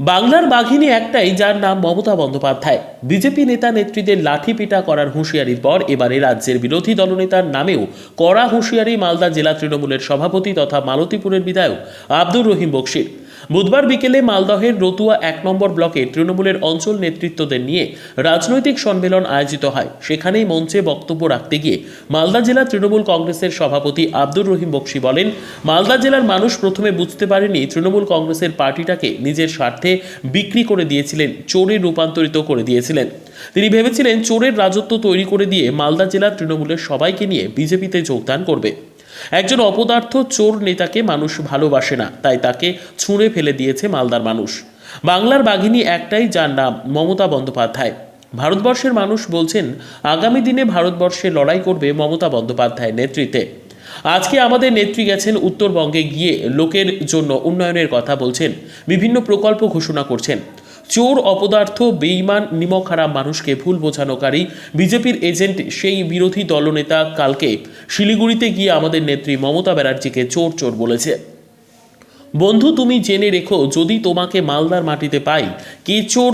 বাংলার বাঘিনী একটাই, যার নাম মমতা বন্দ্যোপাধ্যায়। বিজেপি নেতা নেত্রীদের লাঠিপিটা করার হুঁশিয়ারির পর এবারে রাজ্যের বিরোধী দলনেতার নামেও কড়া হুঁশিয়ারি মালদা জেলা তৃণমূলের সভাপতি তথা মালতীপুরের বিধায়ক আব্দুর রহিম বক্সির। বুধবার বিকেলে মালদহের রতুয়া ১ নম্বর ব্লকে তৃণমূলের অঞ্চল নেতৃত্বদের নিয়ে রাজনৈতিক সম্মেলন আয়োজিত হয়। সেখানেই মঞ্চে বক্তব্য রাখতে গিয়ে মালদা জেলা তৃণমূল কংগ্রেসের সভাপতি আব্দুর রহিম বক্সি বলেন, মালদা জেলার মানুষ প্রথমে বুঝতে পারেনি তৃণমূল কংগ্রেসের পার্টিটাকে নিজের স্বার্থে বিক্রি করে দিয়েছিলেন, চোরে রূপান্তরিত করে দিয়েছিলেন। তিনি ভেবেছিলেন চোরের রাজত্ব তৈরি করে দিয়ে মালদা জেলার তৃণমূলের সবাইকে নিয়ে বিজেপিতে যোগদান করবে। একজন অপদার্থ চোর নেতাকে মানুষ ভালোবাসে না, তাই তাকে ছুঁড়ে ফেলে দিয়েছে মালদার মানুষ। বাংলার বাঘিনী একটাই, যার নাম মমতা বন্দ্যোপাধ্যায়। ভারতবর্ষের মানুষ বলছেন আগামী দিনে ভারতবর্ষে লড়াই করবে মমতা বন্দ্যোপাধ্যায়ের নেতৃত্বে। আজকে আমাদের নেত্রী গেছেন উত্তরবঙ্গে, গিয়ে লোকের জন্য উন্নয়নের কথা বলছেন, বিভিন্ন প্রকল্প ঘোষণা করছেন। চোর, অপদার্থ, বেঈমান, নিমকহারাম মানুষকে ভুল বোঝানোকারী বিজেপির এজেন্ট সেই বিরোধী দলনেতা কালকে শিলিগুড়িতে গিয়ে আমাদের নেত্রী মমতা ব্যানার্জিকে চোর চোর বলেছে। বন্ধু, তুমি জেনে রেখো, যদি তোমাকে মালদার মাটিতে পাই, কে চোর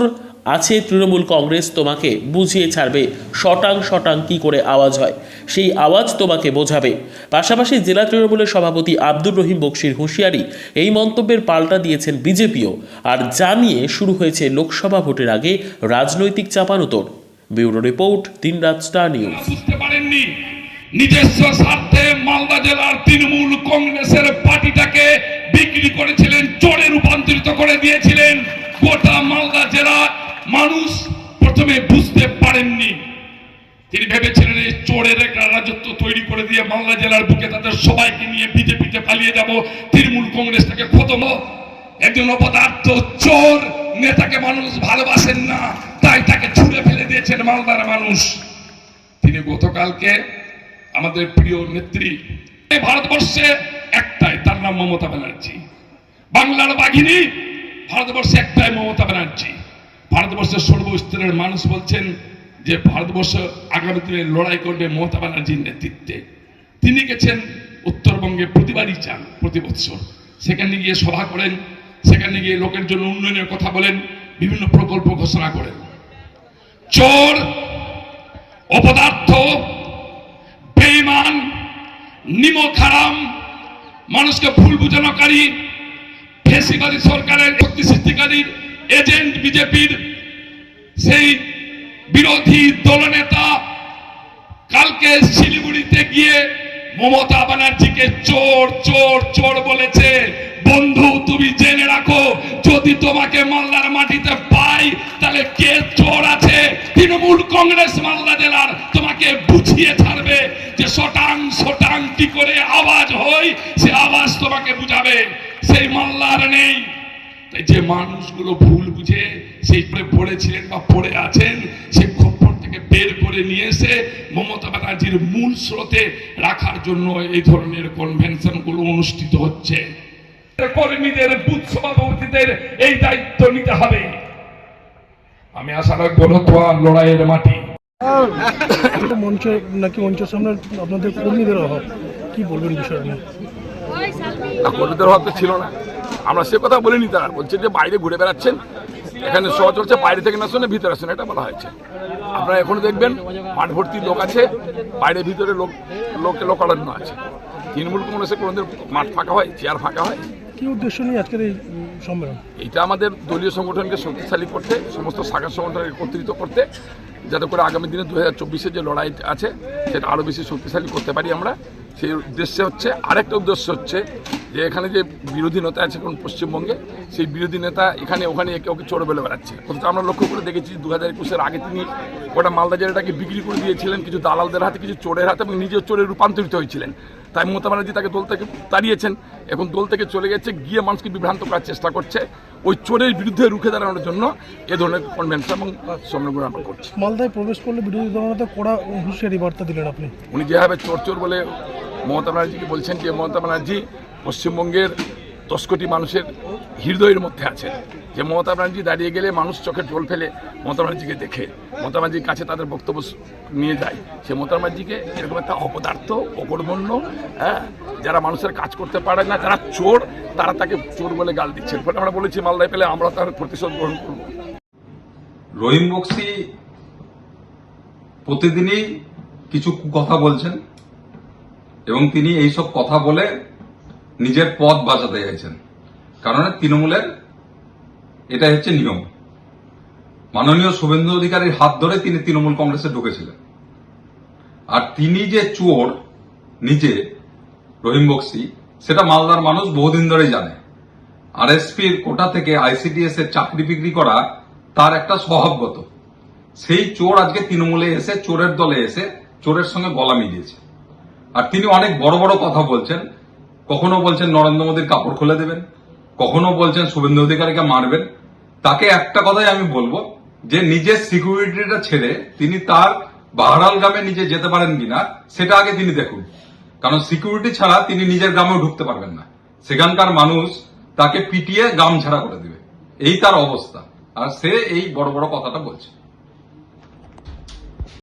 আছে তৃণমূল কংগ্রেস তোমাকে বুঝিয়ে ছাড়বে। শটাং শটাং কি করে আওয়াজ হয়, সেই আওয়াজ তোমাকে বোঝাবে। পাশাপাশি জেলা তৃণমূলের সভাপতি আব্দুর রহিম বক্সির হুঁশিয়ারি, এই মন্তব্যের পাল্টা দিয়েছেন বিজেপিও। আর যা নিয়ে শুরু হয়েছে লোকসভা ভোটের আগে রাজনৈতিক চাপানুতোর। ব্যুরো রিপোর্ট, দিনরাত স্টার নিউজ। বুঝতে পারেননি নিজস্ব স্বার্থে মালদা জেলার তৃণমূল কংগ্রেসের পার্টিটাকে বিক্রি করেছিলেন, চোরে রূপান্তরিত করে দিয়েছিলেন। গোটা মালদা জেলা মানুষ প্রথমে বুঝতে পারেননি। তিনি ভেবেছিলেন এই চোরের একটা রাজত্ব তৈরি করে দিয়ে মালদা জেলার বুকে তাদের সবাইকে নিয়ে বিজেপিতে পালিয়ে যাব, তৃণমূল কংগ্রেসটাকে খতম। একজন অপদার্থ চোর নেতাকে মানুষ ভালোবাসেন না, তাই তাকে ছুঁড়ে ফেলে দিয়েছেন মালদার মানুষ। তিনি গতকালকে আমাদের প্রিয় নেত্রী, ভারতবর্ষে একটাই, তার নাম মমতা ব্যানার্জি। বাংলার বাঘিনী ভারতবর্ষে একটাই, মমতা ব্যানার্জি। ভারতবর্ষের সর্বস্তরের মানুষ বলছেন যে ভারতবর্ষ আগামী দিনে লড়াই করবে মমতা ব্যানার্জির নেতৃত্বে। তিনি গেছেন উত্তরবঙ্গে, প্রতিবারই চান, প্রতি বছর সেখানে গিয়ে সভা করেন, সেখানে গিয়ে লোকের জন্য উন্নয়নের কথা বলেন, বিভিন্ন প্রকল্প ঘোষণা করেন। চোর, অপদার্থ, বেঈমান, নিমকহারাম, মানুষকে ভুল বোঝানোকারী, ফ্যাসিবাদী সরকারের শক্তি সৃষ্টিকারী এজেন্ট বিজেপির সেই বিরোধী দলনেতা কালকে শিলিগুড়িতে গিয়ে মমতা ব্যানার্জিকে চোর চোর চোর বলেছে। বন্ধু, তুমি জেনে রাখো, যদি তোমাকে মালদার মাটিতে পাই, তাহলে কে চোর আছে তৃণমূল কংগ্রেস মালদা জেলার তোমাকে বুঝিয়ে ছাড়বে। যে শটাং শটাং কি করে আওয়াজ হয়, সে আওয়াজ তোমাকে বুঝাবে। সেই মালদার নেই। তাই যে মানুষগুলো ভুল বুঝে সেই পড়েছিলেন বা পড়ে আছেন, সেই খপ্পর থেকে বের করে নিয়ে এসে মমতা ব্যানার্জির মূল স্রোতে রাখার জন্য এই ধরনের কনভেনশন গুলো অনুষ্ঠিত হচ্ছে। কর্মীদের, বুথ সভাপতিদের এই দায়িত্ব নিতে হবে। আমি আশা রাখবো রতুয়া লড়াইয়ের মাটি। মঞ্চ নাকি মঞ্চের সামনে আপনাদের কর্মীদের অভাব, কি বলবেন বিষয় নিয়ে? কর্মীদের অভাব তো ছিল না, আমরা সে কথা বলিনি। তারা বলছে যে বাইরে ঘুরে বেড়াচ্ছেন, এখানে সহজ চলছে, বাইরে থেকে না শুনে ভিতরে আসেন, এটা বলা হয়েছে। আপনারা এখনো দেখবেন মাঠ ভর্তি লোক আছে, বাইরে ভিতরে লোকারণ্য আছে। তৃণমূল কংগ্রেসে কোনোদিন মাঠ ফাঁকা হয়, চেয়ার ফাঁকা হয়? কি উদ্দেশ্য নিয়ে আজকের এই সম্মেলন? এটা আমাদের দলীয় সংগঠনকে শক্তিশালী করতে, সমস্ত শাখা সংগঠনকে একত্রিত করতে, যাতে করে আগামী দিনে 2024-এ যে লড়াই আছে সেটা আরও বেশি শক্তিশালী করতে পারি আমরা। সেই উদ্দেশ্যে হচ্ছে, আরেকটা উদ্দেশ্য হচ্ছে যে এখানে যে বিরোধী নেতা আছে এখন পশ্চিমবঙ্গে, সেই বিরোধী নেতা এখানে ওখানে একে ওকে চোর বেলে বেড়াচ্ছে। অথচ আমরা লক্ষ্য করে দেখেছি 2021-এর আগে তিনি গোটা মালদা জেলাটাকে বিক্রি করে দিয়েছিলেন কিছু দালালদের হাতে, কিছু চোরের হাতে, এবং নিজেও চোরে রূপান্তরিত হয়েছিলেন। তাই মমতা ব্যানার্জি তাকে দল থেকে তাড়িয়েছেন, এখন দল থেকে চলে গেছে, গিয়ে মানুষকে বিভ্রান্ত করার চেষ্টা করছে। ওই চোরের বিরুদ্ধে রুখে দাঁড়ানোর জন্য এ ধরনের কনভেনশন এবং সম্মেলন আমরা করছি। মালদায় প্রবেশ করলে বিরোধী দলনেতা কড়া হুঁশিয়ারি বার্তা দিলেন আপনি। উনি যেভাবে চোর চোর বলে মমতা ব্যানার্জিকে বলছেন, যে মমতা ব্যানার্জি পশ্চিমবঙ্গের 10 কোটি মানুষের হৃদয়ের মধ্যে আছেন। যে মমতা ব্যানার্জি দাঁড়িয়ে গেলে মানুষ চোখে জল ফেলে মমতা ব্যানার্জিকে দেখে, মমতা ব্যানার্জির কাছে তাদের বক্তব্য নিয়ে যায়। সে মমতা ব্যানার্জিকে এরকম একটা অপদার্থ, অকর্মণ্য, যারা মানুষের কাজ করতে পারে না, যারা চোর, তারা তাকে চোর বলে গাল দিচ্ছেন। ফলে আমরা বলেছি মালদায় পেলে আমরা তার প্রতিশোধ গ্রহণ করব। রহিম বক্সি প্রতিদিনই কিছু কথা বলছেন এবং তিনি এইসব কথা বলে নিজের পদ বাঁচাতে চাইছেন। কারণ তৃণমূলের এটা হচ্ছে নিয়ম। মাননীয় শুভেন্দু অধিকারীর হাত ধরে তিনি তৃণমূল কংগ্রেসে ঢুকেছিলেন। আর তিনি যে চোর নিজে রহিম বক্সি, সেটা মালদার মানুষ বহুদিন ধরেই জানে। আরএসপির কোটা থেকে আইসিডিএস এর চাকরি বিক্রি করা তার একটা স্বভাবগত। সেই চোর আজকে তৃণমূলে এসে, চোরের দলে এসে চোরের সঙ্গে গলা মিলিয়েছে। আর তিনি অনেক বড় বড় কথা বলছেন। কখনো বলছেন নরেন্দ্র মোদীর কাপড় খুলে দেবেন, কখনো বলছেন শুভেন্দু অধিকারীকে মারবেন। তাকে একটা কথাই আমি বলবো, যে নিজের সিকিউরিটিটা ছেড়ে তিনি তার বাহারাল গ্রামে নিজে যেতে পারেন কিনা সেটা আগে তিনি দেখুন। কারণ সিকিউরিটি ছাড়া তিনি নিজের গ্রামেও ঢুকতে পারবেন না। সেখানকার মানুষ তাকে পিটিয়ে গ্রাম ছাড়া করে দিবে, এই তার অবস্থা। আর সে এই বড় বড় কথাটা বলছে।